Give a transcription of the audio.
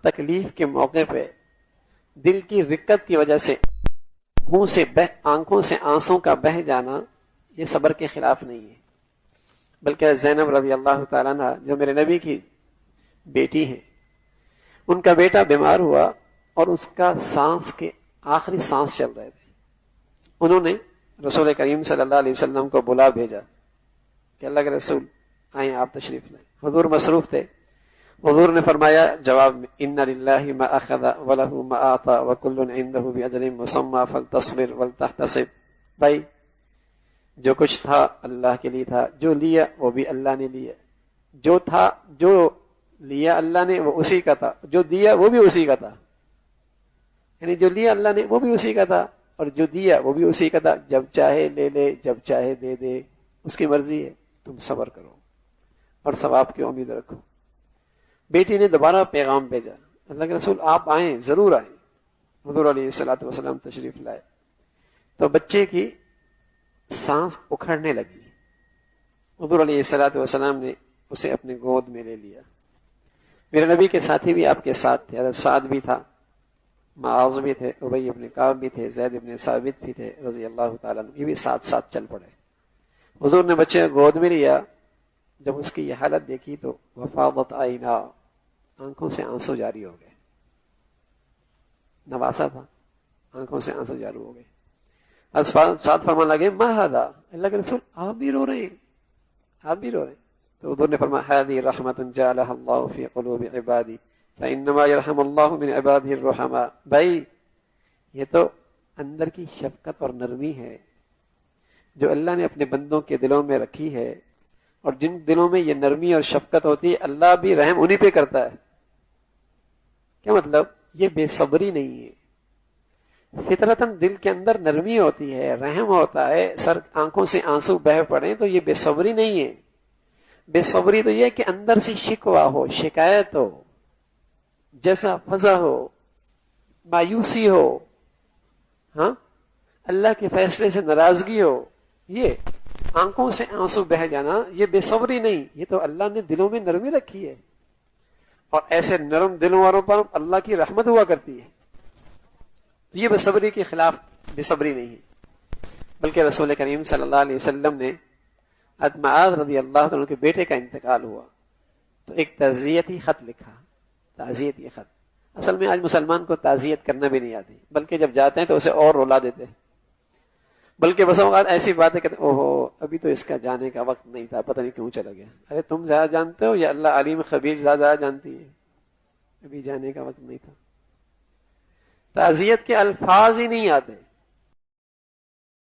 تکلیف کے موقع پہ دل کی رکت کی وجہ سے منہ سے آنکھوں سے آنسوں کا بہہ جانا یہ صبر کے خلاف نہیں ہے، بلکہ زینب رضی اللہ تعالیٰ عنہ جو میرے نبی کی بیٹی ہیں، ان کا بیٹا بیمار ہوا اور اس کا سانس کے آخری سانس چل رہے تھے، انہوں نے رسول کریم صلی اللہ علیہ وسلم کو بلا بھیجا کہ اللہ کے رسول آئیں، آپ تشریف لائیں۔ حضور مصروف تھے، حضور نے فرمایا جواب میں ان للہ ما اخذ ولہ ما اعطى وکل عنده باجل مسمى فلتصبر ولتحتسب، بھائی جو کچھ تھا اللہ کے لیے تھا، جو لیا وہ بھی اللہ نے لیا، جو تھا جو لیا اللہ نے وہ اسی کا تھا، جو دیا وہ بھی اسی کا تھا، یعنی جو لیا اللہ نے وہ بھی اسی کا تھا اور جو دیا وہ بھی اسی کا تھا، جب چاہے لے لے جب چاہے دے دے، اس کی مرضی ہے، تم صبر کرو اور ثواب کی امید رکھو۔ بیٹی نے دوبارہ پیغام بھیجا اللہ کے رسول آپ آئیں، ضرور آئیں۔ حضور علیہ الصلوۃ والسلام تشریف لائے تو بچے کی سانس اکھڑنے لگی، حضور علیہ الصلوۃ والسلام نے اسے اپنے گود میں لے لیا۔ میرے نبی کے ساتھی بھی آپ کے ساتھ تھے، حضرت سعد بھی تھا، معاذ بھی تھے، ابی ابن کعب بھی تھے، زید ابن ثابت بھی تھے رضی اللہ تعالیٰ عنہ، یہ بھی ساتھ ساتھ چل پڑے۔ حضور نے بچے کو گود میں لیا، جب اس کی یہ حالت دیکھی تو وفاضت عینا، آنکھوں سے آنسو جاری ہو گئے، نواسا تھا، آنکھوں سے آنسو جاری ہو گئے۔ ساتھ فرمان لگے ما ھذا، اللہ کے رسول آپ بھی رو رہے ہیں، آپ بھی رو رہے ہیں؟ تو حضور نے فرمایا ھذی رحمت جعلها اللہ فی قلوب عبادی فانما یرحم اللہ من عباده الرحماء، بھائی یہ تو اندر کی شفقت اور نرمی ہے جو اللہ نے اپنے بندوں کے دلوں میں رکھی ہے، اور جن دلوں میں یہ نرمی اور شفقت ہوتی ہے اللہ بھی رحم انہی پہ کرتا ہے۔ کیا مطلب؟ یہ بے صبری نہیں ہے، فطرتاً دل کے اندر نرمی ہوتی ہے، رحم ہوتا ہے، آنکھوں سے آنسو بہہ پڑے تو یہ بے صبری نہیں ہے۔ بے صبری تو یہ ہے کہ اندر سے شکوہ ہو، شکایت ہو، جیسا فضا ہو، مایوسی ہو، ہاں اللہ کے فیصلے سے ناراضگی ہو، یہ آنکھوں سے آنسو بہہ جانا یہ بے صبری نہیں، یہ تو اللہ نے دلوں میں نرمی رکھی ہے، اور ایسے نرم دلوں والوں پر اللہ کی رحمت ہوا کرتی ہے۔ تو یہ بے صبری کے خلاف بے صبری نہیں ہے، بلکہ رسول کریم صلی اللہ علیہ وسلم نے حضرت معاذ رضی اللہ عنہ کے بیٹے کا انتقال ہوا تو ایک تعزیتی خط لکھا، تعزیتی خط۔ اصل میں آج مسلمان کو تعزیت کرنا بھی نہیں آتی، بلکہ جب جاتے ہیں تو اسے اور رلا دیتے ہیں، بلکہ بس اوقات ایسی باتیں کہتے اوہو ابھی تو اس کا جانے کا وقت نہیں تھا، پتہ نہیں کیوں چلا گیا۔ ارے تم زیادہ جانتے ہو یا اللہ علیم خبیر زیادہ جانتی ہے؟ ابھی جانے کا وقت نہیں تھا۔ تعزیت کے الفاظ ہی نہیں آتے۔